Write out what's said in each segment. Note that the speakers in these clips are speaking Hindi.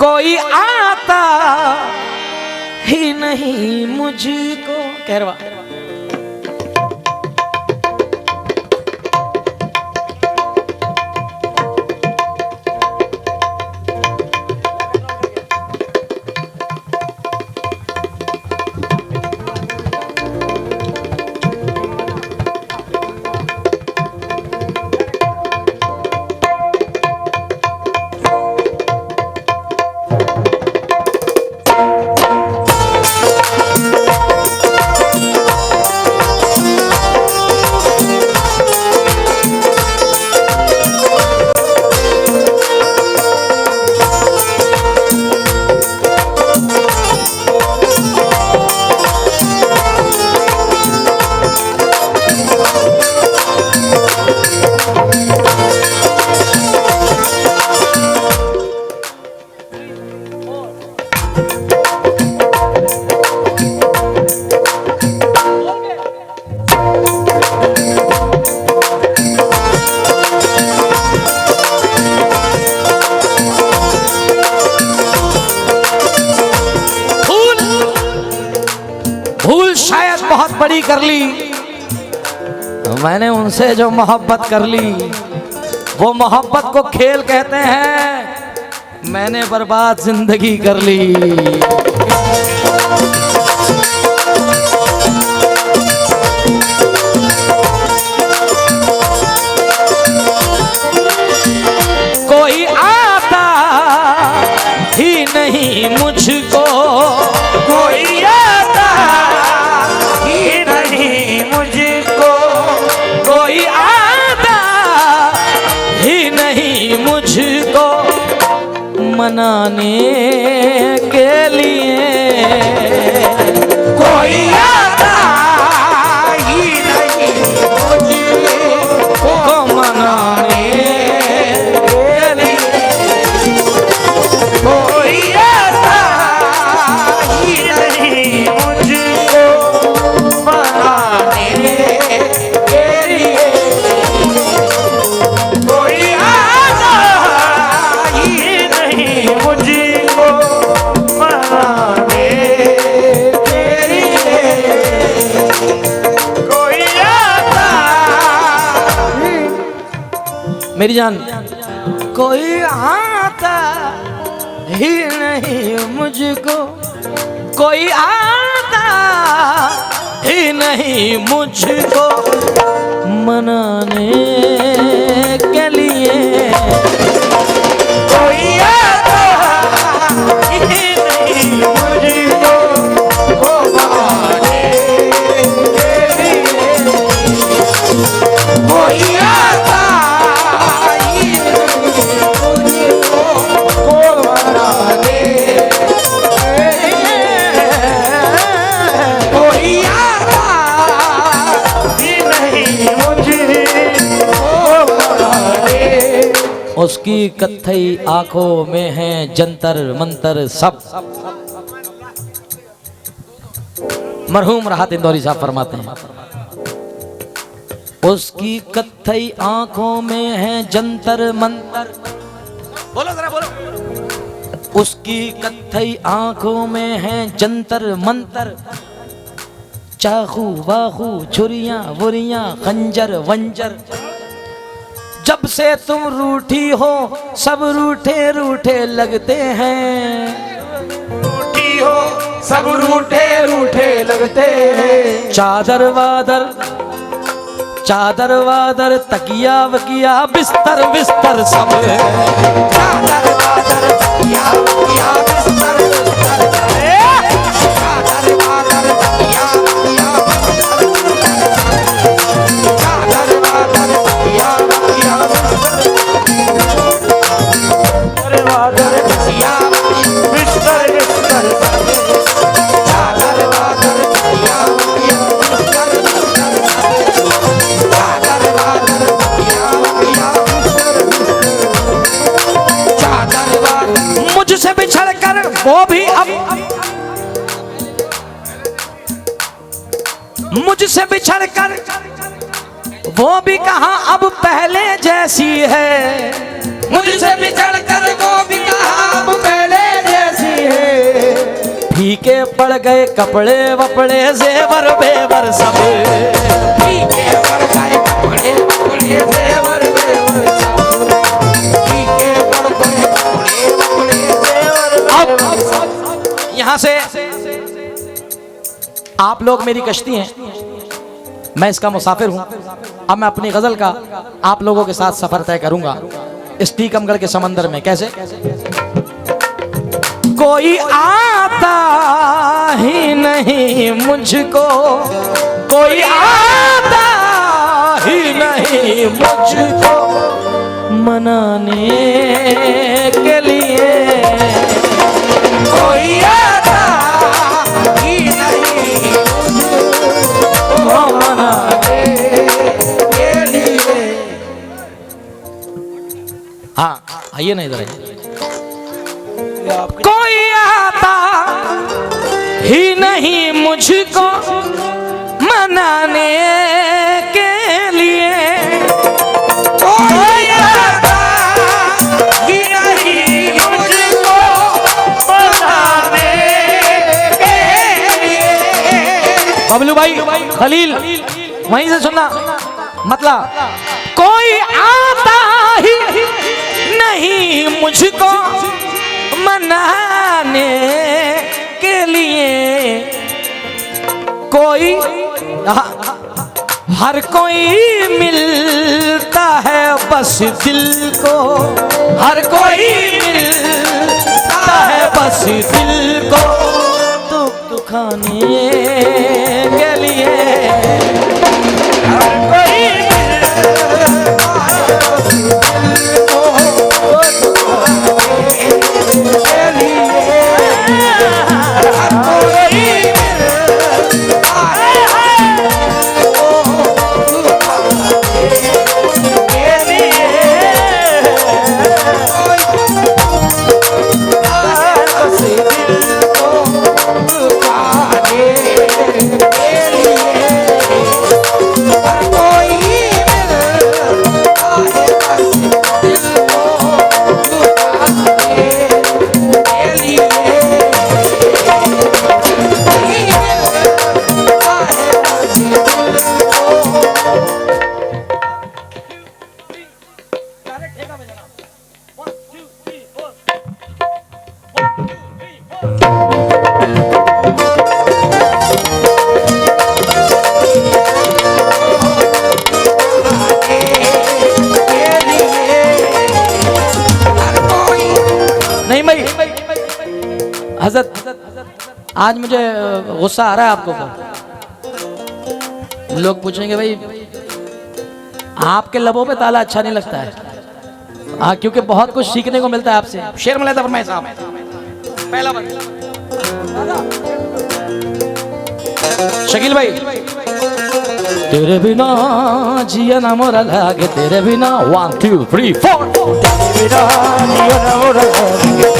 कोई आता ही नहीं मुझको। कहरवा बड़ी कर ली मैंने उनसे जो मोहब्बत कर ली, वो मोहब्बत को खेल कहते हैं, मैंने बर्बाद जिंदगी कर ली। कोई आता ही नहीं मुझको, कोई आता ही नहीं मुझको, कोई आता ही नहीं मुझको मनाने के लिए, कोई आता ही नहीं मुझको मनाने के लिए, कोई आता ही नहीं मुझको मनाने के लिए, कोई आता ही नहीं मुझको मनाने के लिए, कोई आता मेरी जान, कोई आता ही नहीं मुझको, कोई आता ही नहीं मुझको मनाने के लिए, कोई आता ही नहीं मुझको मनाने के लिए, कोई आता ही नहीं मुझको मनाने के लिए, कोई आता ही नहीं मुझको मनाने। उसकी कत्थई आंखों में है जंतर मंतर सब। मरहूम राहत इंदौरी साहब फरमाते हैं, उसकी कत्थई आंखों में है जंतर मंतर, बोलो जरा बोलो, उसकी कत्थई आंखों में है जंतर मंतर, चाकू बाकू छुरियां वुरियां खंजर वंजर, जब से तुम रूठी हो सब रूठे रूठे लगते हैं, रूठी हो सब रूठे रूठे लगते हैं, चादर वादर चादर वादर तकिया वकिया बिस्तर बिस्तर सब, चादर वादर तकिया वकिया बिस्तर बिस्तर, चादर वादर तकिया वकिया बिस्तर बिस्तर, चादर वादर तकिया वकिया बिस्तर वादर तकिया बिस्तर बिस्तर, चादर वादर तकिया वकिया बिस्तर बिस्तर, मुझसे बिछड़ कर वो भी अब, मुझसे बिछड़ कर वो भी कहाँ अब पहले जैसी है, मुझसे बिछड़ कर वो भी कहाँ अब पहले पड़ गए कपड़े वपड़े जेवर बेवर सब, फीके पड़ गए कपड़े वपड़े जेवर बेवर सब, फीके पड़ गए कपड़े वपड़े जेवर बेवर सब। यहाँ से आप लोग मेरी कश्ती हैं, मैं इसका मुसाफिर हूं। अब मैं अपनी गजल का आप लोगों के साथ सफर तय करूंगा इस टीकमगढ़ के समंदर में। कैसे? कोई आता ही नहीं मुझको, कोई आता ही नहीं मुझको मनाने के लिए, कोई आता ही नहीं मुझको मनाने के लिए। हाँ आइए ना इधर आइए। कोई आता ही नहीं मुझको मनाने के लिए, कोई आता ही नहीं मुझको मनाने के लिए। बबलू भाई खलील वहीं से सुनना मतलब, कोई आता ही नहीं मुझको मनाने के लिए, कोई हर कोई मिलता है बस दिल को, हर कोई मिलता है बस दिल को दुख दुखाने के लिए, हर कोई मिलता है बस दिल को दुखाने के लिए, हर कोई मिलता है हजरत आज मुझे गुस्सा आ रहा है आपको। लोग पूछेंगे भाई आपके लबों पे ताला अच्छा नहीं लगता है। हाँ क्योंकि बहुत कुछ सीखने को मिलता है आपसे। शेर मलैदा फरमाए साहब पहला बार शकील भाई। तेरे बिना जिया ना मोरा लागे, तेरे बिना 1 2 3 4 तेरे बिना जिया ना मोरा लागे।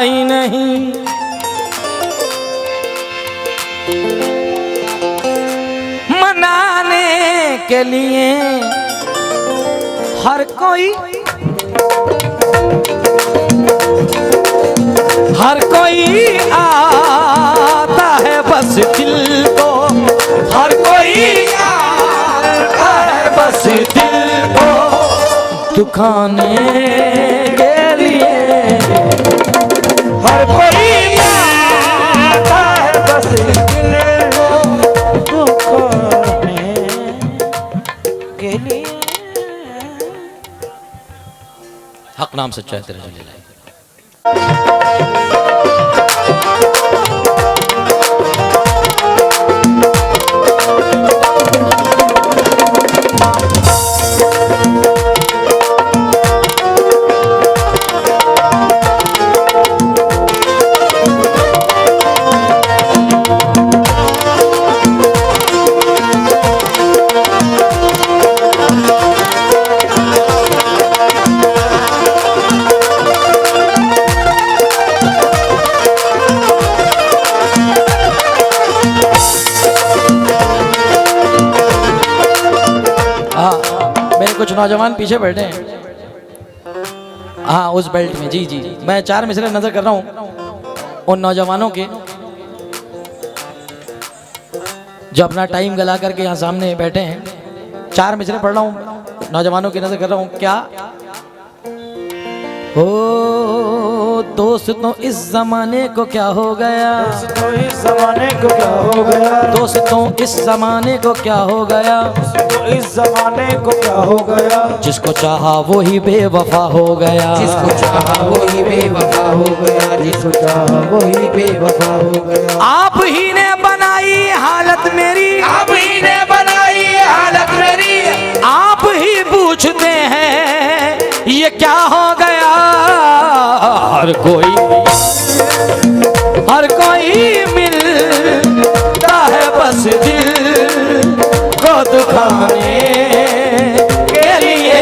ही नहीं मनाने के लिए, हर कोई आता है बस दिल को, हर कोई आता है बस दिल को दुखाने के लिए, हर कोई आता है बस दिल को दुखाने के लिए। हक नाम सच्चा है तेरे जलील। मेरे कुछ नौजवान पीछे बैठे हैं। हाँ, उस बेल्ट में। जी जी, मैं 4 मिसरे नजर कर रहा हूँ उन नौजवानों के जो अपना टाइम गला करके यहाँ सामने बैठे हैं। 4 मिसरे पढ़ रहा हूँ, नौजवानों की नजर कर रहा हूँ। क्या हो दोस्तों, इस जमाने को क्या हो गया? दोस्तों इस जमाने को क्या हो गया? दोस्तों इस जमाने को क्या हो गया? दोस्तों इस जमाने को क्या हो गया? जिसको चाहा वो ही बेवफा हो गया। जिसको चाहा वही बेवफा हो गया, जिसको चाहा वही बेवफा हो गया। आप ही ने बनाई हालत मेरी, आप ही ने बनाई हालत मेरी, आप ही पूछते हैं ये क्या हो गया? हर कोई मिलता है बस दिल को दुखाने के लिए।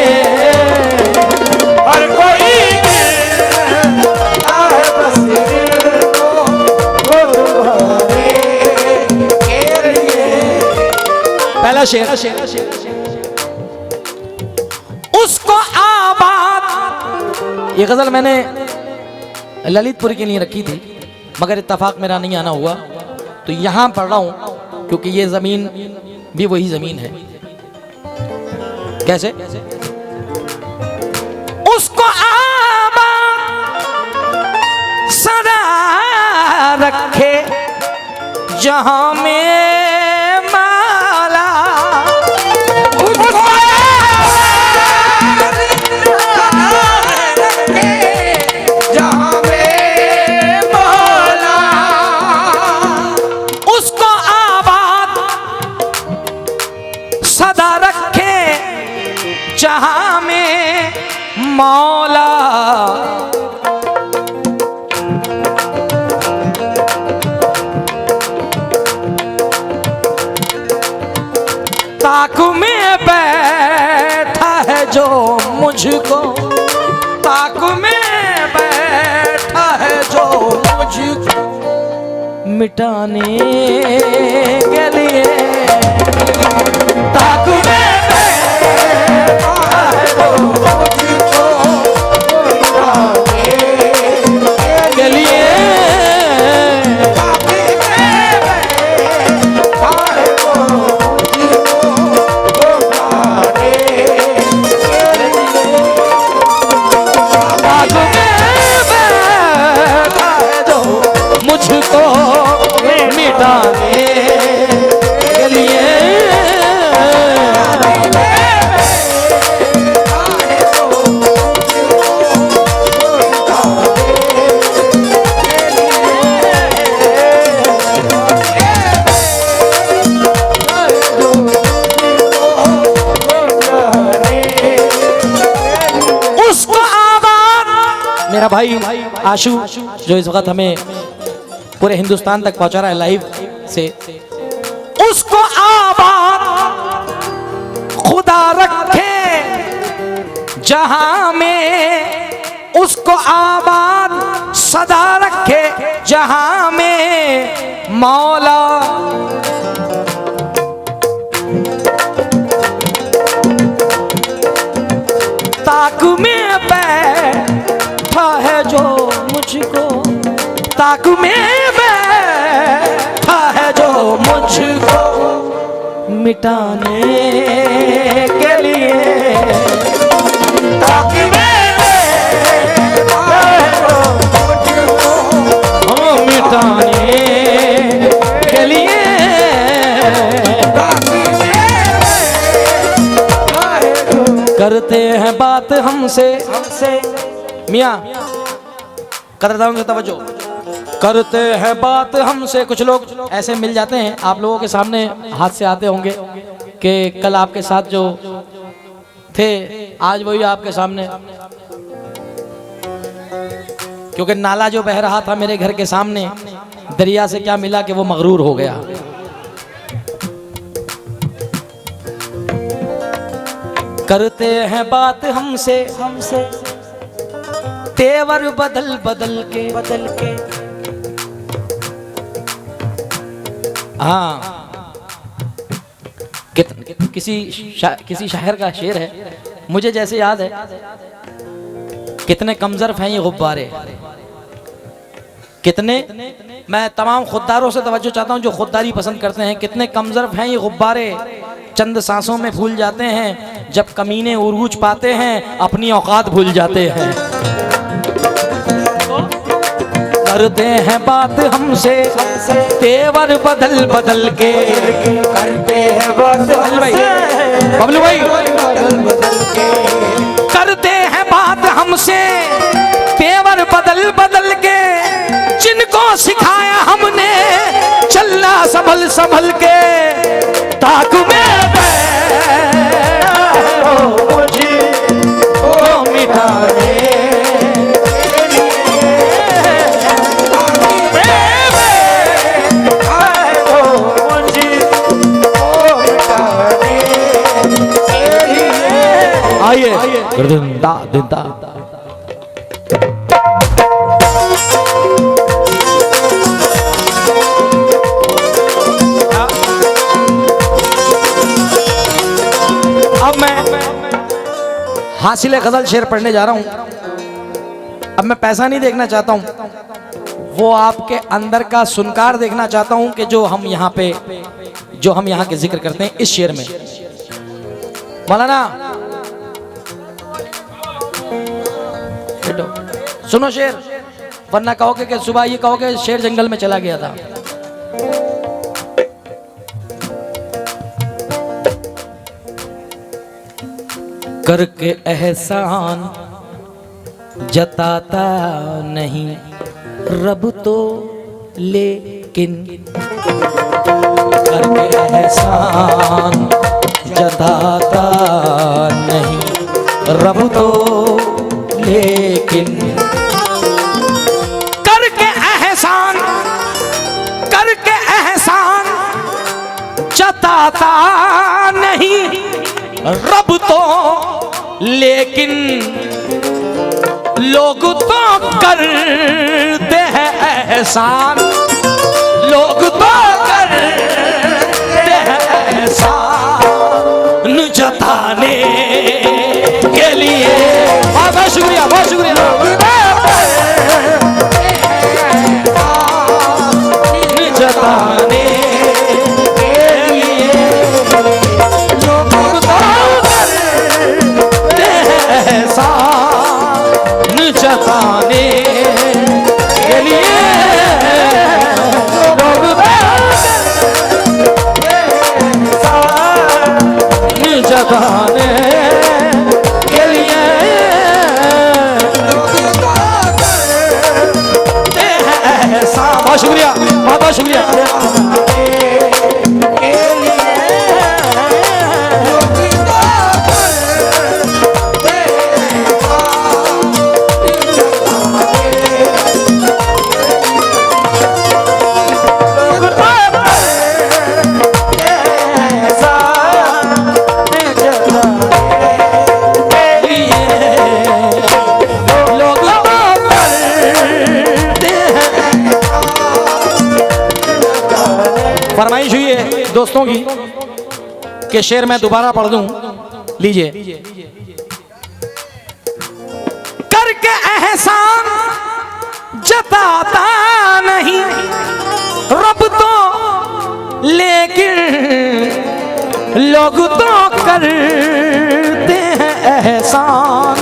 हर कोई मिलता है बस दिल को दुखाने के लिए। पहला शेर, उसको आबाद। ये गजल मैंने ललितपुर के लिए रखी थी, मगर इत्तेफाक मेरा नहीं आना हुआ, तो यहां पढ़ रहा हूं क्योंकि ये जमीन भी वही जमीन है। कैसे? उसको आबाद सदा रखे जहां में माला, जहाँ में मौला, उसको आबाद सदा रखे जहां में मौला। ताक में बैठा है जो मुझको, ताक में बैठा है जो मुझको मिटाने के लिए। ताक में बैठा है जो मुझको मिटाने के लिए। मुझको मिटाने के लिए। उसको आबाद मेरा भाई आशु जो इस वक्त हमें पूरे हिंदुस्तान तक पहुंचा रहा है लाइव से, उसको आबाद खुदा रखे जहां में, उसको आबाद सदा रखे जहां में मौला। ताक में बैठा है जो मुझको, ताक में बैठा है जो मुझको मिटाने के लिए। ताक में बैठा है जो मुझको मिटाने के लिए। करते हैं बात हमसे मियाँ, कदरदारों की तवज्जो, करते हैं बात हमसे। कुछ लोग ऐसे मिल जाते हैं, आप लोगों के सामने हाथ से आते होंगे कि कल आपके साथ जो थे आज वही आपके सामने, क्योंकि नाला जो बह रहा था मेरे घर के सामने, दरिया से क्या मिला कि वो मगरूर हो गया। करते हैं बात हमसे तेवर बदल बदल के हाँ किसी शायर का शेर है, मुझे जैसे याद है, कितने कमजरफ हैं ये गुब्बारे, कितने, मैं तमाम खुददारों से तवज्जो चाहता हूं जो खुददारी पसंद करते हैं, कितने कमजरफ हैं ये गुब्बारे, चंद सांसों में फूल जाते हैं, जब कमीने उरूज पाते हैं अपनी औकात भूल जाते हैं। करते हैं बात हमसे तेवर बदल बदल के, करते हैं बात बबलू भाई, बदल बदल के, करते हैं बात हमसे तेवर बदल बदल के, जिनको सिखाया हमने चलना संभल संभल के, ताक में मुझे ओ मिटाने आइए दिंदा दिंदा अब मैं हासिल गजल शेर पढ़ने जा रहा हूं। अब मैं पैसा नहीं देखना चाहता हूं, वो आपके अंदर का सुनकार देखना चाहता हूं कि जो हम यहाँ के जिक्र करते हैं इस शेर में। मौलाना सुनो शेर, वरना कहोगे कि सुबह ये कहोगे शेर जंगल में चला गया था। करके एहसान जताता नहीं रब तो, लेकिन करके एहसान जताता नहीं रब तो, लेकिन करके एहसान जताता नहीं रब तो, लेकिन लोग तो करते हैं एहसान, लोग तो करते हैं एहसान जताने के लिए। बहुत शुक्रिया, बहुत शुक्रिया। जताने के लिए लोग तो करते हैं एहसान जताने के लिए, लोग जताने के लिए बहुत शुक्रिया, बहुत बहुत शुक्रिया। फरमाइश हुई है दोस्तों की कि शेर मैं दोबारा पढ़ दूं, लीजिए। करके एहसान जताता नहीं रब तो, लेकिन लोग तो करते हैं एहसान,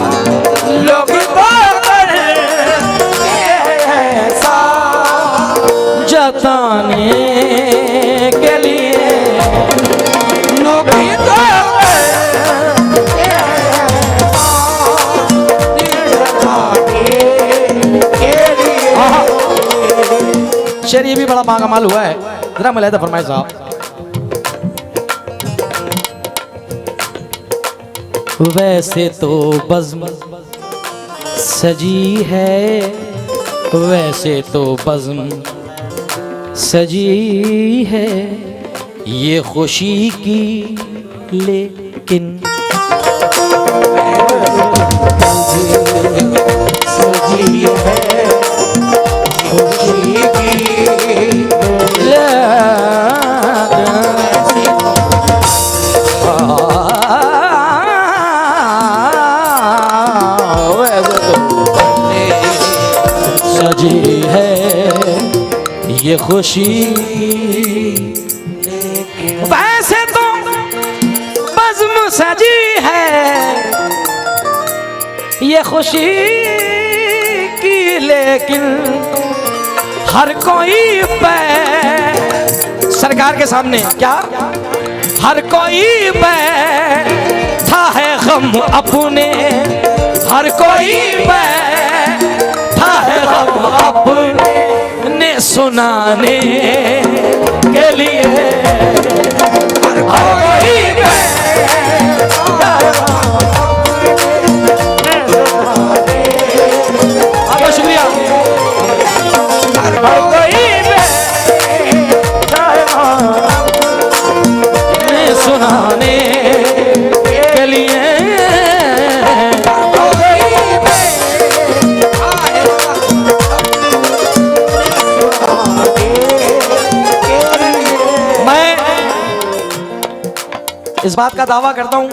लोग तो करते हैं एहसान जताने के लिए, लोग तो शेर ये भी बड़ा मांगमाल हुआ है, जरा मुलाहिदा फरमाए साहब। वैसे तो बज़्म सजी है, वैसे तो बज़्म सजी है ये खुशी की, लेकिन सजी है खुशी की, ये खुशी। वैसे तो बज़्म सजी है ये खुशी की, लेकिन हर कोई सरकार के सामने क्या, हर कोई बैठा है गम अपने, हर कोई बैठा है गम अपने सुनाने के लिए, हर कोई बैठा है आपका शुक्रिया। हर कोई सुनाने के लिए, मैं इस बात का दावा करता हूं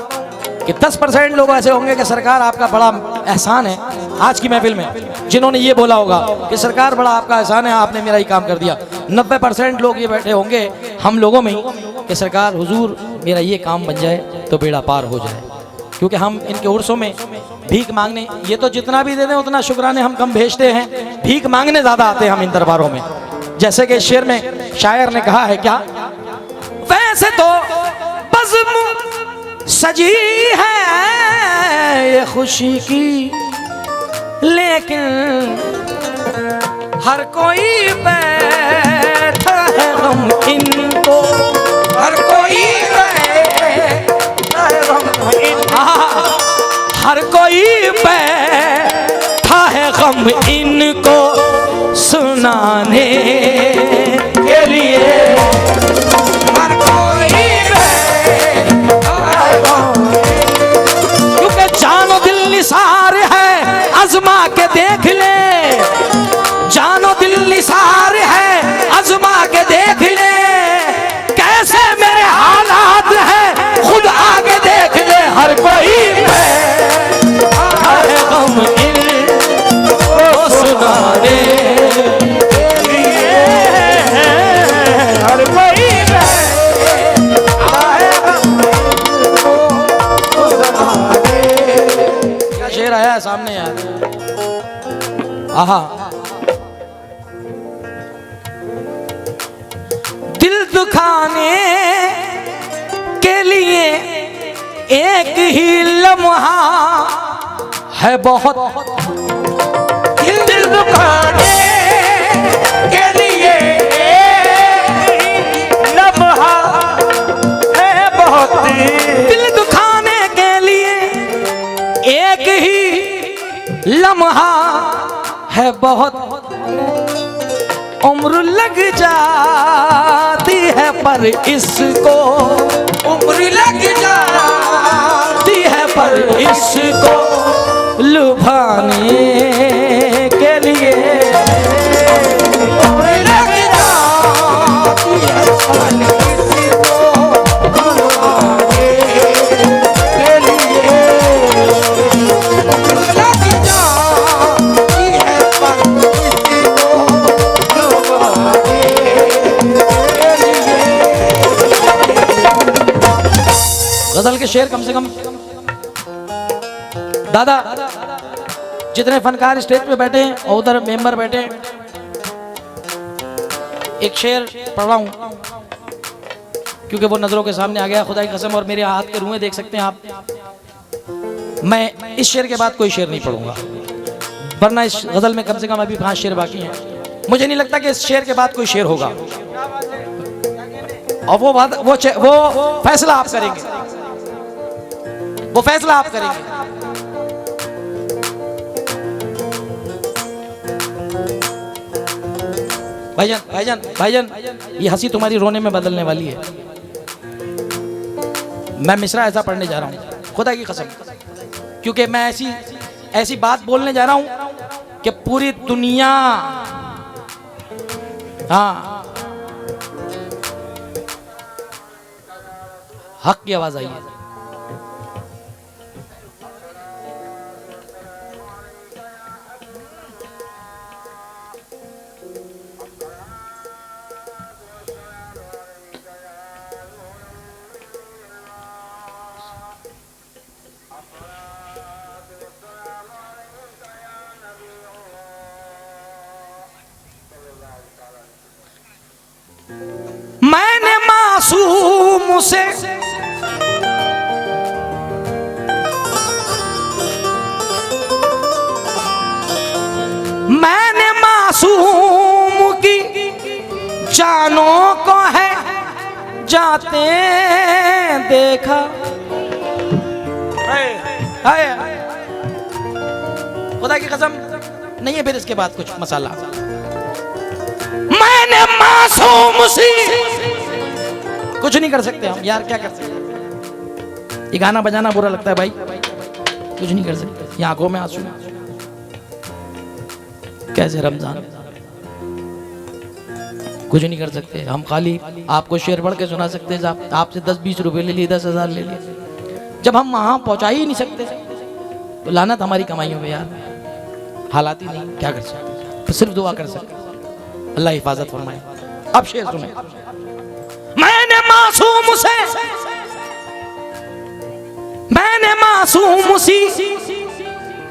कि 10% लोग ऐसे होंगे कि सरकार आपका बड़ा एहसान है आज की महफिल में, जिन्होंने ये बोला होगा कि सरकार बड़ा आपका एहसान है, आपने मेरा ही काम कर दिया। 90% लोग ये बैठे होंगे हम लोगों में ही कि सरकार हुजूर मेरा ये काम बन जाए तो बेड़ा पार हो जाए। क्योंकि हम इनके उर्सों में भीख मांगने, ये तो जितना भी दे दें उतना शुक्राने हम कम भेजते हैं, भीख मांगने ज़्यादा आते हैं हम इन दरबारों में। जैसे कि शेर में शायर ने कहा है क्या, वैसे तो बज़्म सजी है ये खुशी की, लेकिन हर कोई बैठा है गम इनको, हर कोई बैठा है गम इनको, हर कोई बैठा है गम इनको सुनाने के लिए, हर कोई बैठा है गम, क्योंकि जानो दिल निसार है आज़मा के देख ले, जानो दिल निसार है आज़मा के देख ले, कैसे मेरे हालात हैं खुद आके देख ले, हर कोई हर गम इनको सुनाने के लिए, हर कोई क्या शेर आया है सामने यार, आहा। दिल दुखाने के लिए एक ही लम्हा है बहुत, दिल दुखाने के लिए लम्हा है बहुत, दिल दुखाने के लिए एक ही लम्हा है बहुत, उम्र लग जाती है पर इसको, उम्र लग जाती है पर इसको लुभाने के लिए, उम्र लग जाती है पर इसको लुभाने के लिए, उम्र लग जाती है पर गजल के शेर कम से कम दादा जितने फनकार स्टेज पे बैठे हैं और उधर मेंबर बैठे हैं, एक शेर पढ़ रहा हूं क्योंकि वो नजरों के सामने आ गया, खुदा की कसम, और मेरे हाथ के रुएं देख सकते हैं आप। मैं इस शेर के बाद कोई शेर नहीं पढ़ूंगा, वरना इस गजल में कम से कम अभी 5 शेर बाकी हैं। मुझे नहीं लगता कि इस शेर के बाद कोई शेर होगा, और वो फैसला आप करेंगे, वो फैसला आप करेंगे। भाईजान भाईजान भाईजान, ये हंसी तुम्हारी रोने में बदलने वाली है। मैं मिसरा ऐसा पढ़ने जा रहा हूं खुदा की कसम, क्योंकि मैं ऐसी बात बोलने जा रहा हूं कि पूरी दुनिया, हाँ, हक की आवाज आई है। से मैंने मासूम की जानों को है जाते देखा। खुदा की कसम नहीं है फिर इसके बाद कुछ मसाला। मैंने मासूम सी कुछ नहीं कर सकते हम यार, क्या कर सकते? ये गाना बजाना बुरा लगता है भाई, कुछ नहीं कर सकते। आंखों में आंसू, कैसे रमजान, कुछ नहीं कर सकते हम। खाली आपको शेर पढ़ के सुना सकते हैं, आपसे 10-20 रुपए ले लिए, 10,000 ले लिए। जब हम वहां पहुंचा ही नहीं सकते तो लानत हमारी कमाइयों में यार। हालात ही नहीं, क्या कर सकते, तो सिर्फ दुआ कर सकते, अल्लाह हिफाजत फरमाए। अब शेर सुने। मैंने मासूम सी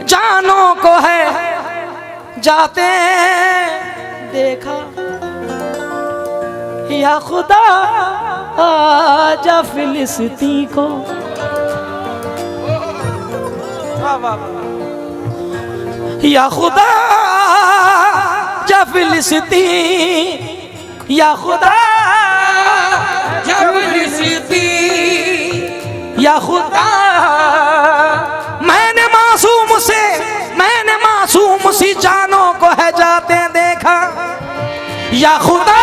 जानों को है जाते देखा। या खुदा आजा फिलिस्तीन को, या खुदा जा फिलिस्तीन, या खुदा जा फिलिस्तीन, या खुदा। मैंने मासूम सी जानों को है जाते देखा। या खुदा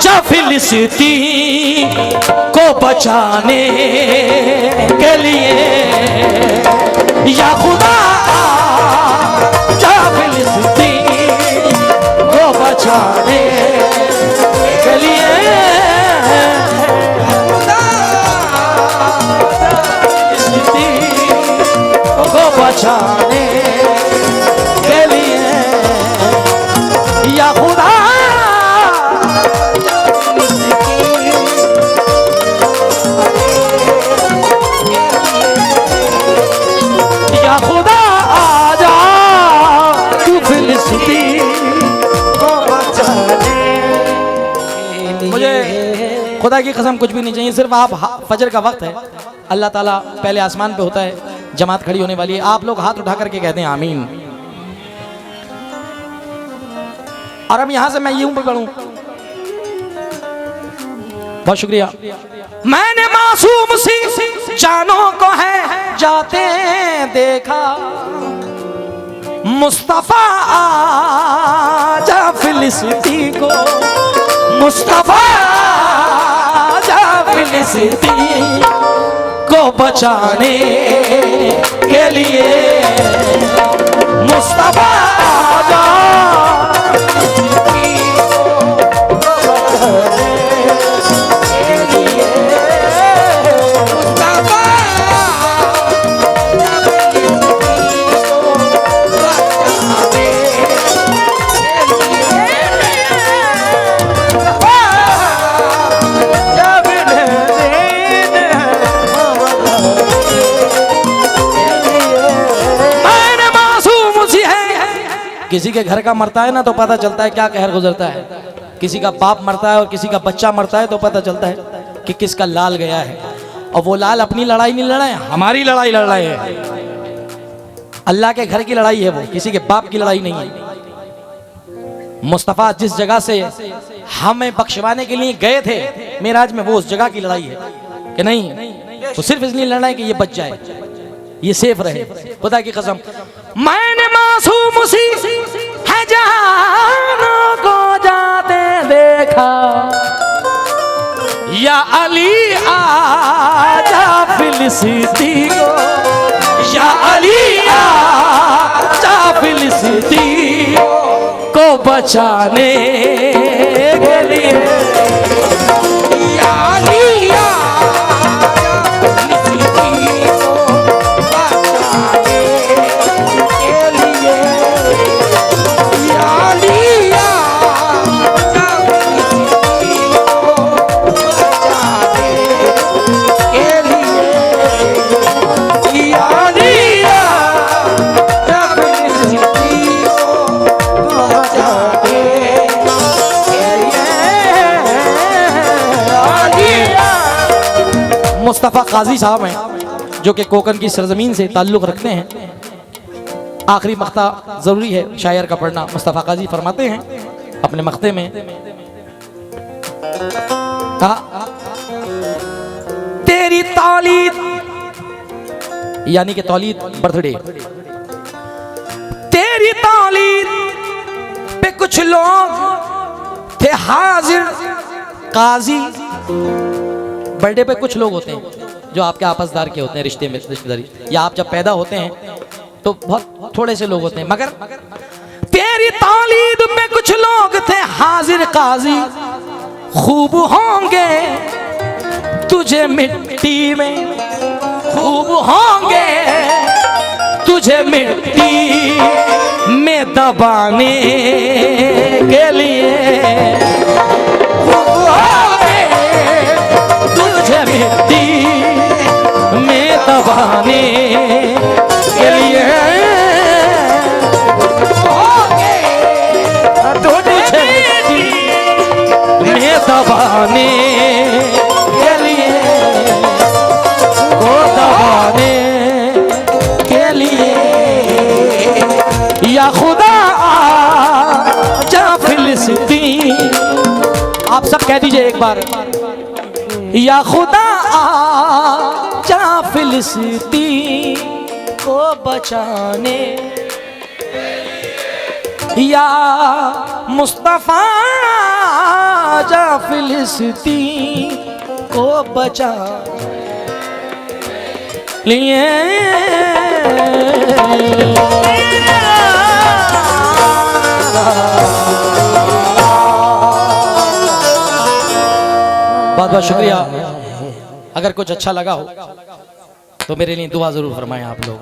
जा फिलिस्तीन को बचाने के लिए। या खुदा जा फिलिस्तीन को बचाने के लिए। को बचाने के लिए। या खुदा या खुदा आजा तू फिलिस्तीन को बचाने। मुझे खुदा की कसम कुछ भी नहीं चाहिए, सिर्फ आप फजर का वक्त है, अल्लाह ताला पहले आसमान पे होता है, जमात खड़ी होने वाली है, आप लोग हाथ उठा करके कहते हैं आमीन। और अब यहां से मैं यूं भी पढ़ूं। बहुत शुक्रिया। मैंने मासूम सी जानों को है जाते देखा। मुस्तफा आजा फिलिस्तीन को, मुस्तफा आजा फिलिस्तीन को बचाने के लिए। मुस्तफा आजा किसी के घर का मरता है ना तो पता चलता है क्या कहर गुजरता है। किसी का बाप मरता है और किसी का बच्चा मरता है तो पता चलता है कि किसका लाल गया है। और वो लाल अपनी लड़ाई नहीं लड़ रहे हैं, हमारी लड़ाई लड़ रहे हैं। अल्लाह के घर की लड़ाई है वो, किसी के बाप की लड़ाई नहीं है। मुस्तफ़ा जिस जगह से हमें बख्शवाने के लिए गए थे मेराज में, वो उस जगह की लड़ाई है कि नहीं। तो सिर्फ इसलिए लड़ना है कि ये बच जाए, ये सेफ रहे। खुदा की कसम मैंने मासूम सी है जानों को जाते देखा। या अली आजा फिलिस्तीन को, या अली आजा फिलिस्तीन को बचाने के लिए। या अली मुस्तफ़ा काजी साहब हैं जो कि कोकन की सरजमीन से ताल्लुक़ रखते हैं। आखिरी मख्ता ज़रूरी है शायर का पढ़ना। मुस्तफ़ा काजी फरमाते हैं अपने मख्ते में, तेरी तौलीद यानी कि तौलीद बर्थडे, तेरी तौलीद पे कुछ लोग थे हाजिर काजी। बर्थडे पे कुछ लोग होते हैं जो आपके आपसदार के होते हैं, रिश्ते में रिश्तेदारी, या आप जब पैदा होते हैं तो बहुत थोड़े से लोग होते हैं, मगर तेरी तौलीद पे कुछ लोग थे हाजिर काजी। खूब होंगे तुझे मिट्टी में, खूब होंगे तुझे मिट्टी में दबाने के लिए, खूब होंगे तुझे मिट्टी में दबाने के लिए, होंगे तुझे मिट्टी में दबाने के लिए, को दबाने के लिए। या खुदा जा फिलिस्तीन, आप सब कह दीजिए एक बार, या खुदा जा फिलिस्तीन को बचाने, या मुस्तफा जा फिलिस्तीन को बचा लिए। बहुत बहुत शुक्रिया। अगर कुछ अच्छा लगा हो तो मेरे लिए दुआ जरूर फरमाएं आप लोग।